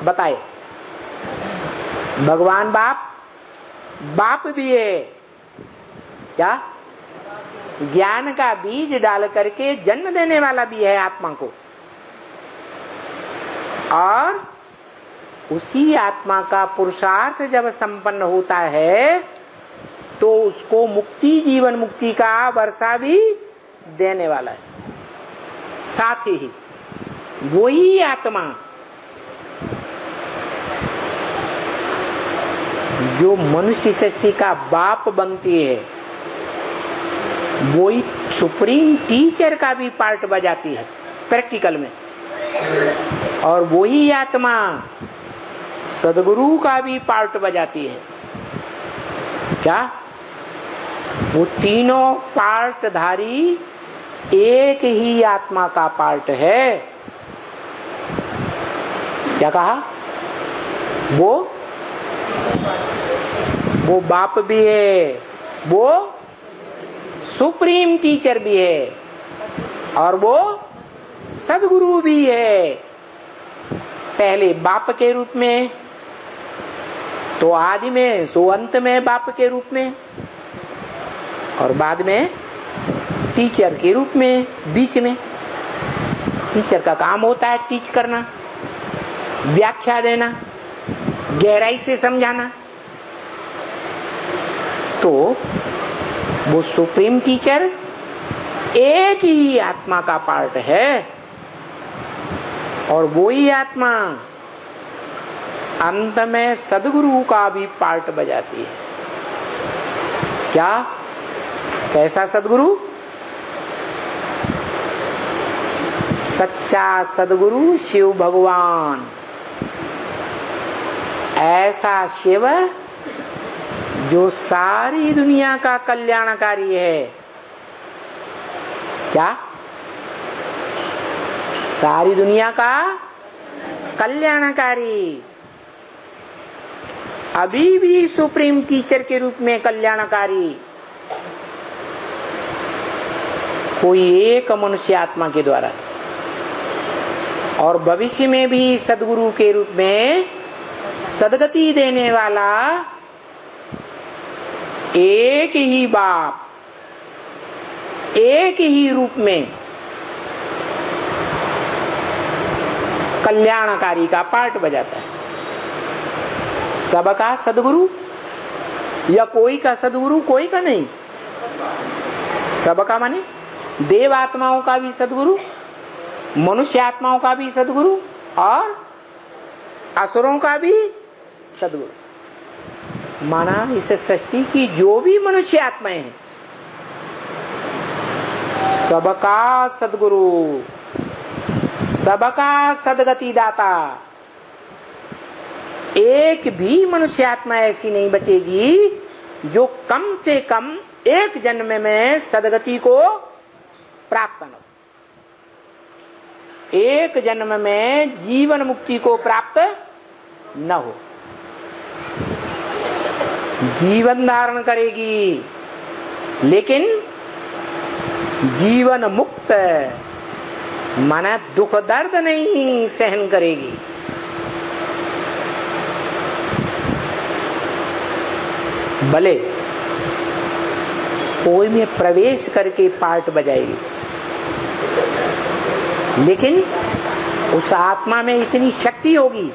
बताए। भगवान बाप भी है, क्या ज्ञान का बीज डाल करके जन्म देने वाला भी है आत्मा को, और उसी आत्मा का पुरुषार्थ जब संपन्न होता है तो उसको मुक्ति, जीवन मुक्ति का वर्षा भी देने वाला है। साथ ही वही आत्मा जो मनुष्य सृष्टि का बाप बनती है, वही सुप्रीम टीचर का भी पार्ट बजाती है प्रैक्टिकल में, और वही आत्मा सदगुरु का भी पार्ट बजाती है। क्या वो तीनों पार्टधारी एक ही आत्मा का पार्ट है। क्या कहा? वो बाप भी है, वो सुप्रीम टीचर भी है, और वो सदगुरु भी है। पहले बाप के रूप में, तो आदि में सो अंत में बाप के रूप में, और बाद में टीचर के रूप में बीच में। टीचर का काम होता है टीच करना, व्याख्या देना, गहराई से समझाना। तो वो सुप्रीम टीचर एक ही आत्मा का पार्ट है, और वो ही आत्मा अंत में सदगुरु का भी पार्ट बजाती है। क्या? कैसा सदगुरु? सच्चा सदगुरु शिव भगवान। ऐसा शिव जो सारी दुनिया का कल्याणकारी है। क्या? सारी दुनिया का कल्याणकारी, अभी भी सुप्रीम टीचर के रूप में कल्याणकारी। कोई एक मनुष्य आत्मा के द्वारा, और भविष्य में भी सदगुरु के रूप में सदगति देने वाला एक ही बाप, एक ही रूप में कल्याणकारी का पार्ट बजाता है। सबका सदगुरु, या कोई का सदगुरु, कोई का नहीं, सबका माने देव आत्माओं का भी सदगुरु, मनुष्य आत्माओं का भी सदगुरु, और असुरों का भी सदगुरु। माना इस सृष्टि की जो भी मनुष्य आत्माएं हैं, सबका सदगुरु, सबका सदगति दाता। एक भी मनुष्य आत्मा ऐसी नहीं बचेगी जो कम से कम एक जन्म में सदगति को प्राप्त न हो, एक जन्म में जीवन मुक्ति को प्राप्त न हो। जीवन धारण करेगी लेकिन जीवन मुक्त, माना दुख दर्द नहीं सहन करेगी। भले कोई में प्रवेश करके पार्ट बजाएगी, लेकिन उस आत्मा में इतनी शक्ति होगी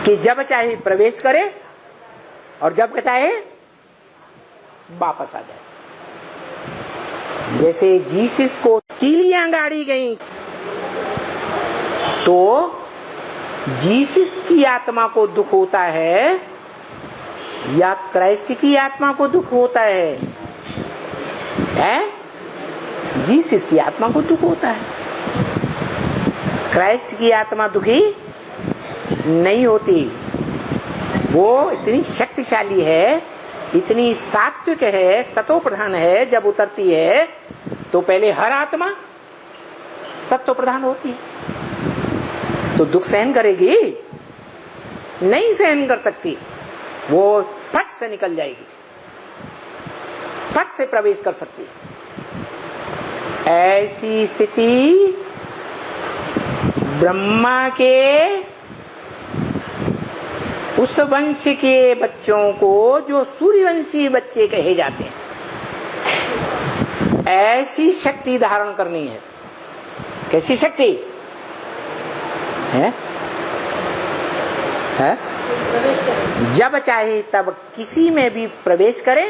कि जब चाहे प्रवेश करे और जब चाहे वापस आ जाए। जैसे जीसस को कीलियां गाड़ी गई, तो जीसस की आत्मा को दुख होता है या क्राइस्ट की आत्मा को दुख होता है? जीसस की आत्मा को दुख होता है। क्राइस्ट की आत्मा दुखी नहीं होती। वो इतनी शक्तिशाली है, इतनी सात्विक है, सतो प्रधान है। जब उतरती है तो पहले हर आत्मा सत्व प्रधान होती है, तो दुख सहन करेगी? नहीं सहन कर सकती। वो फट से निकल जाएगी, फट से प्रवेश कर सकती है। ऐसी स्थिति ब्रह्मा के उस वंश के बच्चों को जो सूर्यवंशी बच्चे कहे जाते हैं, ऐसी शक्ति धारण करनी है। कैसी शक्ति है? जब चाहे तब किसी में भी प्रवेश करे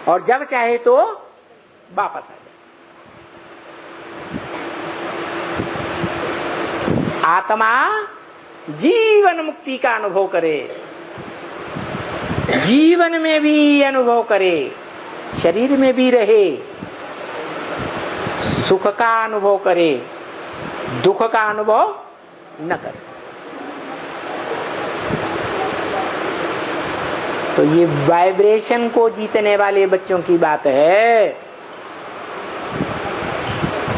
और जब चाहे तो वापस आ जाए। आत्मा जीवन मुक्ति का अनुभव करे, जीवन में भी अनुभव करे, शरीर में भी रहे, सुख का अनुभव करे, दुख का अनुभव न करे। तो ये वाइब्रेशन को जीतने वाले बच्चों की बात है।